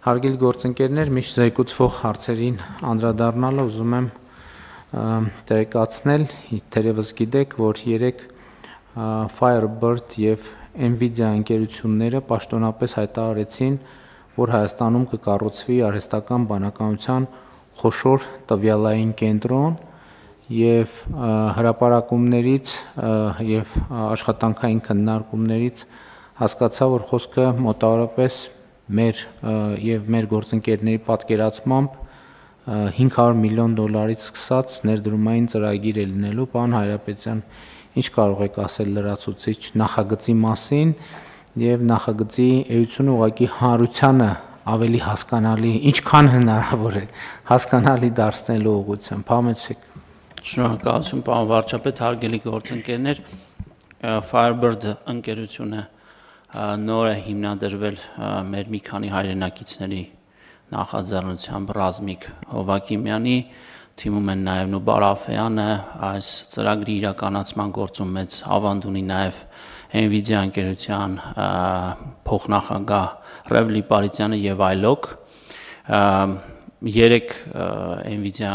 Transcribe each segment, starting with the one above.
Հարգելի գործընկերներ, միշտ զեկուցվող հարցերին անդրադառնալը ուզում եմ տեղեկացնել, թերևս գիտեք, որ երեք Firebird եւ Nvidia ընկերությունները պաշտոնապես հայտարարեցին, որ Հայաստանում կկառուցվի արհեստական բանականության խոշոր տվյալային կենտրոն եւ հրապարակումներից եւ աշխատանքային քննարկումներից հասկացա, որ խոսքը մոտավորապես մեր գործընկերների պատկերացմամբ $500 միլիոն սկսած ներդրումային ծրագիր է լինելու։ Պարոն Հայրապետյան, ինչ կարող եք ասել լրացուցիչ նախագծի մասին եւ նախագծի էությունը ուղղակի հանրությանը ավելի հասկանալի, ինչքան հնարավոր է հասկանալի դարձնելու ուղղությամբ։ Համեցեք։ Շնորհակալություն, պարոն վարչապետ, հարգելի գործընկերներ, Firebird ընկերությունը նոր է հիմնադրվել մեր մի քանի հայրենակիցների նախաձեռնությամբ Ռազմիկ Հովակիմյանի, թիմում են նաև Նուբար Աֆեյանը, այս ծրագրի իրականացման գործում մեծ ավանդ ունի նաև Nvidia ընկերության փոխնախագահ Ռև Լիպարիցյանը եւ այլոք, երեք Nvidia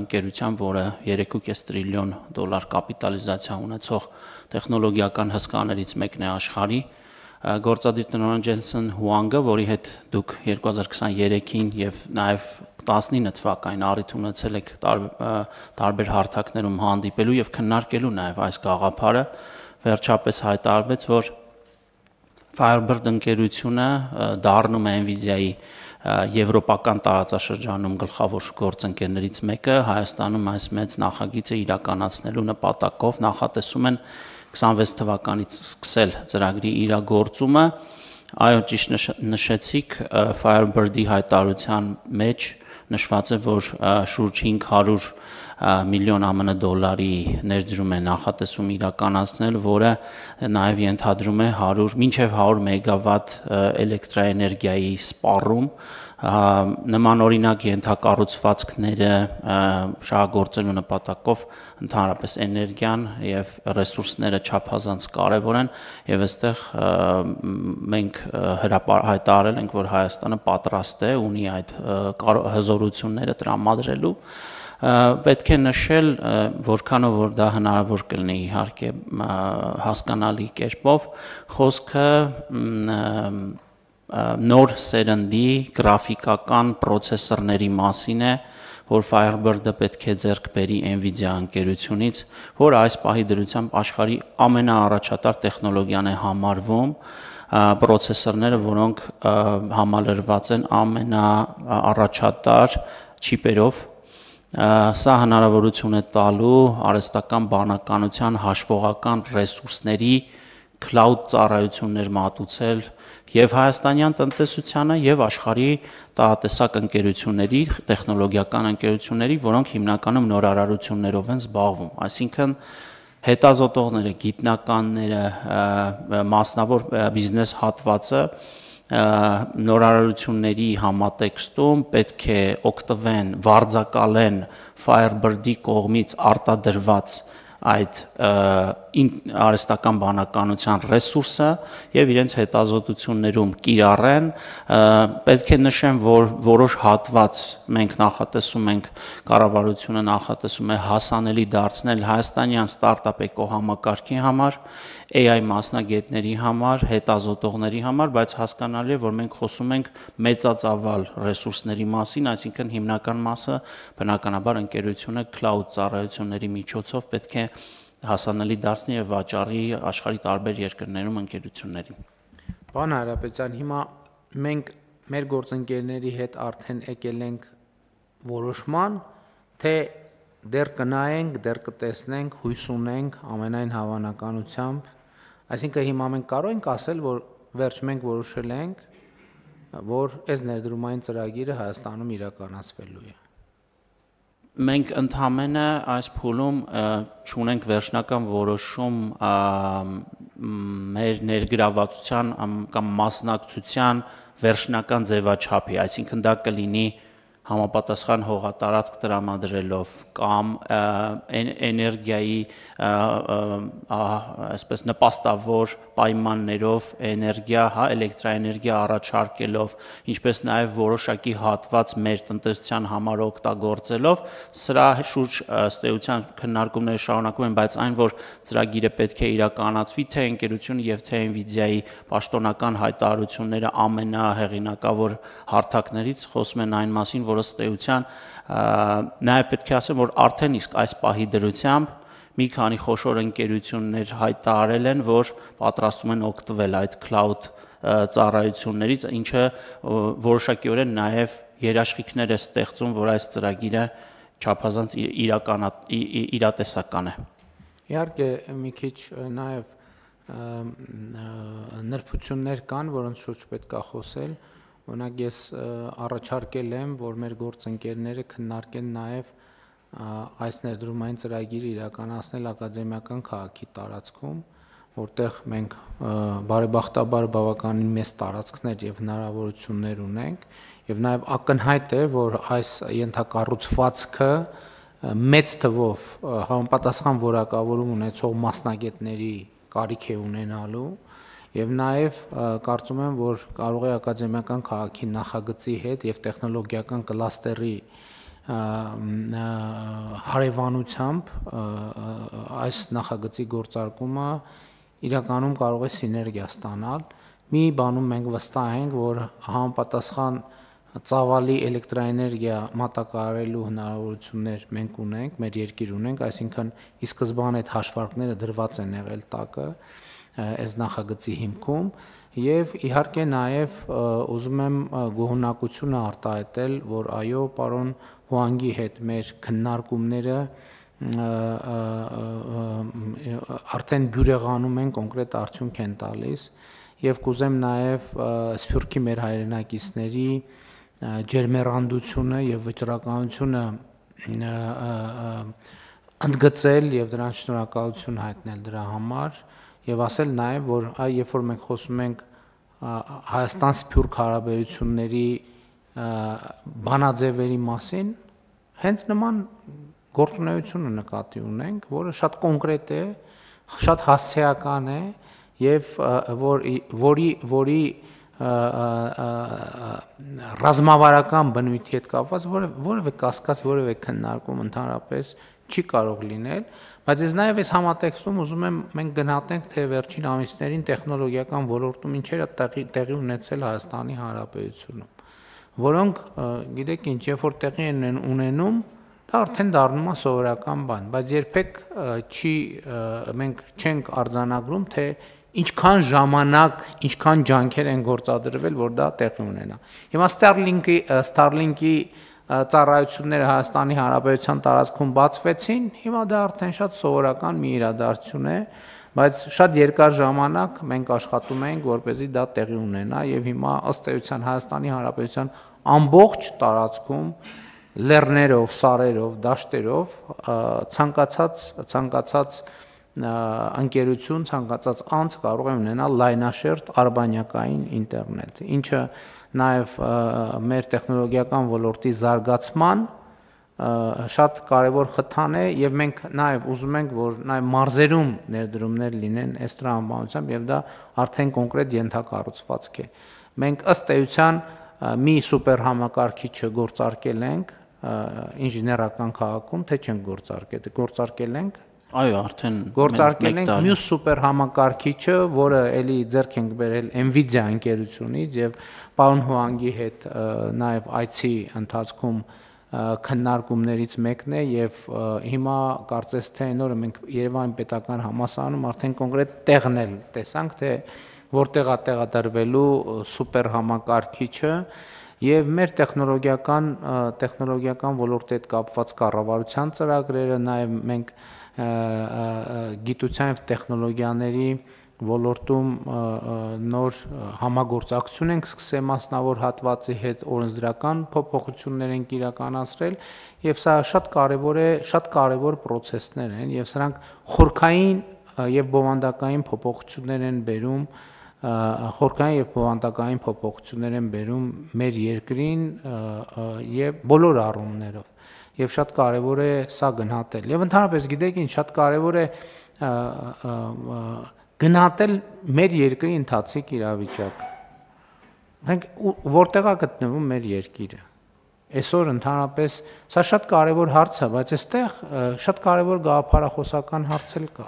ընկերության, որը $3.5 տրիլիոն կապիտալիզացիա ունեցող տեխնոլոգիական հսկաներից մեկն է աշխարհի, գործադիր տնօրեն Ջենսեն Հուանգը, որի հետ դուք 2023-ին եւ նաեւ 19 թվականին առիթ ունեցել եք տարբեր հարթակներում հանդիպելու եւ քննարկելու նաեւ այս գաղափարը, վերջապես հայտարարվեց, որ Firebird ընկերությունը դառնում է Nvidia-ի եվրոպական տարածաշրջանում գլխավոր գործընկերներից մեկը, Հայաստանում այս մեծ նախագիծը իրականացնելու նպատակով նախատեսում են 26 թվականից սկսել ծրագրի իրագործումը։ Այո, ճիշտ նշեցիք, Firebird-ի հայտարարության մեջ նշված է, որ շուրջ $500 միլիոն ԱՄՆ ներդրում է նախատեսում իրականացնել, որը նաև ենթադրում է մինչև 100 մեգավատ էլեկտրաէներգիայի սպառում, նմանօրինակ ենթակառուցվածքները շահագործելու նպատակով ընդհանրապես էներգիան եւ ռեսուրսները չափազանց կարեւոր են եւ այստեղ մենք հայտարարել ենք, որ Հայաստանը պատրաստ է ունի այդ հզորությունները տրամադրելու։ Պետք է նշել, որքանով որ դա հնարավոր կլինի իհարկե հասկանալի կերպով, խոսքը նոր սերնդի գրաֆիկական պրոցեսորների մասին է, որ Firebird-ը պետք է ձեռք բերի Nvidia ընկերությունից, որ այս պահի դրությամբ աշխարհի ամենաառաջատար տեխնոլոգիան է համարվում, պրոցեսորները, որոնք համալրված են ամենաառաջատար չիպերով, սա հնարավորություն է տալու արհեստական բանականության հաշվողական ռեսուրսների cloud ծառայություններ մատուցել եւ հայաստանյան տնտեսությանը եւ աշխարհի տարատեսակ ընկերությունների, տեխնոլոգիական ընկերությունների, որոնք հիմնականում նորարարություններով են զբաղվում, այսինքն հետազոտողները, գիտնականները, մասնավոր բիզնես հատվածը նորարարությունների համատեքստում պետք է օգտվեն, վարձակալեն Firebird-ի կողմից արտադրված այդ արհեստական բանականության ռեսուրսը եւ իրենց հետազոտություններում կիրառեն, պետք է նշեմ, որ որոշ հատված մենք նախատեսում ենք, կառավարությունը նախատեսում է հասանելի դարձնել հայաստանյան ստարտափ էկոհամակարգի համար, AI մասնագետների համար, հետազոտողների համար, բայց հասկանալի է, որ մենք խոսում ենք մեծածավալ ռեսուրսների մասին, այսինքն հիմնական մասը բնականաբար ընկերությունը cloud ծառայությունների միջոցով պետք է հասանելի դարձնի եւ վաճառի աշխարհի տարբեր երկրներում ընկերություններին։ Պարոն Հայրապետյան, հիմա մենք մեր գործընկերների հետ արդեն եկել ենք որոշման, թե դեռ կնայենք, դեռ կտեսնենք, հույս ունենք ամենայն հավանականությամբ, այսինքն հիմա մենք կարող ենք ասել, որ վերջ մենք որոշել ենք, որ այս ներդրումային ծրագիրը Հայաստանում իրականացվելու է։ Մենք ընդհանրապես այս փուլում չունենք վերջնական որոշում մեր ներգրավվածության կամ մասնակցության վերջնական ձևաչափի, այսինքն դա կլինի համապատասխան հողատարածք տրամադրելով կամ էներգիայի այսպես նպաստավոր պայմաններով էներգիա, էլեկտրաէներգիա առաջարկելով, ինչպես նաև որոշակի հատված մեր տնտեսության համար օգտագործելով, սրա շուրջ ըստ էության քննարկումները շարունակվում են, բայց այն, որ ծրագիրը պետք է իրականացվի, թե ընկերությունը եւ թե Nvidia-ի պաշտոնական հայտարարությունները ամենահեղինակավոր հարթակներից խոսում են այն մասին, որ ըստ էության նաև պետք է ասեմ, որ արդեն իսկ այս պահի դրությամբ մի քանի խոշոր ընկերություններ հայտարարել են, որ պատրաստվում են օգտվել այդ cloud ծառայություններից, ինչը որոշակիորեն նաև երաշխիքներ է ստեղծում, որ այս ծրագիրը չափազանց իրատեսական է։ Իհարկե մի քիչ նաև նրբություններ կան, որոնց շուրջ պետք է խոսել։ Օրինակ ես առաջարկել եմ, որ մեր գործընկերները քննարկեն նաև այս ներդրումային ծրագիրը իրականացնել ակադեմիական քաղաքի տարածքում, որտեղ մենք բարեբախտաբար բավականին մեծ տարածքներ եւ հնարավորություններ ունենք, եւ նաև ակնհայտ է, որ այս ենթակառուցվածքը մեծ թվով համապատասխան որակավորում ունեցող մասնագետների կարիք է ունենալու եւ նաև կարծում եմ, որ կարող է ակադեմիական քաղաքի նախագծի հետ եւ տեխնոլոգիական կլաստերի հարևանությամբ այս նախագծի գործարկումը իրականում կարող է սիներգիա ստանալ։ Մի բանում մենք վստահ ենք, որ համապատասխան ծավալի էլեկտրաէներգիա մատակարարելու հնարավորություններ մենք ունենք, մեր երկիր ունենք, այսինքն ի սկզբանե այդ հաշվարկները դրված են եղել տակը այս նախագծի հիմքում եւ իհարկե նաեւ ուզում եմ գոհունակությունը արտահայտել, որ այո, պարոն Հուանգի հետ մեր քննարկումները արդեն բյուրեղանում են, կոնկրետ արդյունք են տալիս եւ կուզեմ նաեւ Սփյուռքի մեր հայրենակիցների ջերմեռանդությունը եւ վճռականությունը ընդգծել եւ դրանց շնորհակալություն հայտնել դրա համար եւ ասել նաեւ, որ երբ որ մենք խոսում ենք Հայաստան-Սփյուռք հարաբերությունների բանաձևերի մասին, հենց նման գործունեությունը նկատի ունենք, որը շատ կոնկրետ է, շատ հասցեական է եւ որի ռազմավարական բնույթի հետ կապված որևէ կասկած, որևէ քննարկում ընդհանրապես չի կարող լինել, բայց ես նաև այս համատեքստում ուզում եմ մենք գնահատենք, թե վերջին ամիսներին տեխնոլոգիական ոլորտում ինչեր է տեղի ունեցել Հայաստանի Հանրապետությունում, որոնք, գիտեք ինչ, երբ որ տեղի են ունենում, դա արդեն դառնում է սովորական բան, բայց երբեք մենք չենք արձանագրում, թե ինչքան ժամանակ, ինչքան ջանքեր են գործադրվել, որ դա տեղի ունենա։ Հիմա Starlink-ի ծառայությունները Հայաստանի Հանրապետության տարածքում բացվեցին, հիմա դա արդեն շատ սովորական մի իրադարձություն է, բայց շատ երկար ժամանակ մենք աշխատում ենք, որպեսզի դա տեղի ունենա եւ հիմա ըստ էության Հայաստանի Հանրապետության ամբողջ տարածքում լեռներով, սարերով, դաշտերով ցանկացած ընկերություն, ցանկացած անձ կարող է ունենալ լայնաշերտ արբանյակային ինտերնետ, ինչը նաև մեր տեխնոլոգիական ոլորտի զարգացման շատ կարևոր խթան է եւ մենք նաև ուզում ենք, որ նաև մարզերում ներդրումներ լինեն այս տրամաբանությամբ եւ դա արդեն կոնկրետ ենթակառուցվածք է։ Մենք ըստ էության մի սուպեր համակարգիչը գործարկել ենք ինժեներական քաղաքում, թե չենք գործարկել ենք Այո, արդեն գործարկել ենք մյուս սուպեր համակարգիչը, որը էլի ձեռք ենք բերել Nvidia ընկերությունից եւ պարոն Հուանգի հետ նաեւ այցի ընթացքում քննարկումներից մեկն է եւ հիմա կարծես թե այն օրը մենք Երևանի պետական համալսարանում արդեն կոնկրետ տեղն էլ տեսանք, թե որտեղ է տեղադրվելու սուպեր համակարգիչը եւ մեր տեխնոլոգիական ոլորտի հետ կապված կառավարության ծրագրերը նաեւ մենք գիտության եւ տեխնոլոգիաների ոլորտում նոր համագործակցություն ենք սկսել մասնավոր հատվածի հետ օրենսդրական փոփոխություններ ենք իրականացրել եւ սա շատ կարեւոր process-ներ են եւ սրանք խորքային եւ բովանդակային փոփոխություններ են բերում մեր երկրին եւ բոլոր առումներով եւ շատ կարեւոր է սա գնահատել եւ ընդհանրապես գիտեք ինչ շատ կարեւոր է գնահատել մեր երկրի ընթացիկ իրավիճակը։ Մենք որտեղ է գտնվում մեր երկիրը։ Այսօր ընդհանրապես սա շատ կարևոր հարց է, բայց այստեղ շատ կարևոր գաղափարախոսական հարց էլ կա,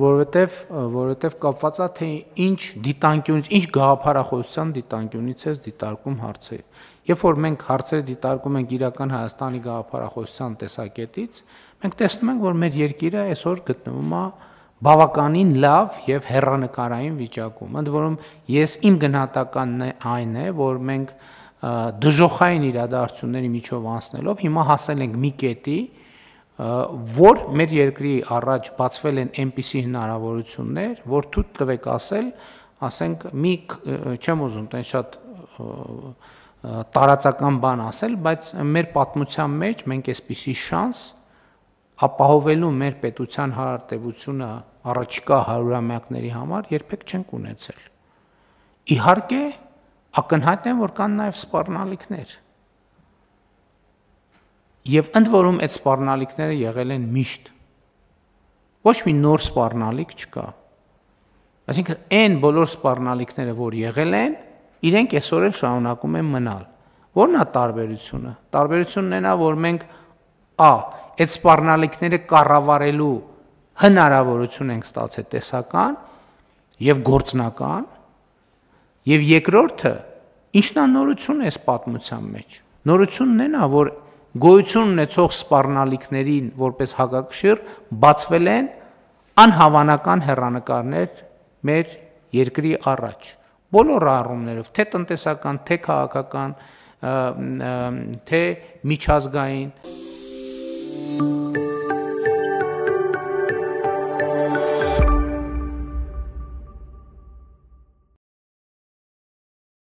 որովհետև կապված է թե ինչ դիտանկյունից, ինչ գաղափարախոսության դիտանկյունից է դիտարկում հարցը։ Երբ որ մենք հարցերը դիտարկում ենք իրական Հայաստանի գաղափարախոսության տեսակետից, մենք տեսնում ենք, որ մեր երկիրը այսօր գտնվում է բավականին լավ եւ հեռանկարային վիճակում։ Ընդ որում ես իմ գնահատականն այն է, որ մենք դժոխային իրադարձությունների միջով անցնելով հիմա հասել ենք մի կետի, որ մեր երկրի առաջ բացվել են այնպիսի հնարավորություններ, որ թույլ տվեք ասենք մի չեմ ուզում տեն շատ տարածական բան ասել, բայց մեր պատմության մեջ մենք այսպիսի շանս ապահովելու մեր պետության հարարտևությունը առաջիկա հարյուրամյակների համար երբեք չենք ունեցել։ Իհարկե, ակնհայտ է, որ կան նաև սպառնալիքներ։ Եվ ընդ որում այդ սպառնալիքները եղել են միշտ։ Ոչ մի նոր սպառնալիք չկա։ Այսինքն այն բոլոր սպառնալիքները, որ եղել են, իրենք այսօր էլ շարունակում են մնալ։ Որն է տարբերությունը։ Տարբերությունն այն է, որ մենք այդ սպառնալիքները կառավարելու հնարավորություն ենք ստացել տեսական եւ գործնական, եւ երկրորդը ինչն է նորությունը այս պատմության մեջ։ Նորությունն այն է, որ գոյություն ունեցող սպառնալիքներին որպես հակակշիռ բացվել են անհավանական հեռանկարներ մեր երկրի առաջ։ Բոլոր առումներով, թե տնտեսական, թե քաղաքական, թե միջազգային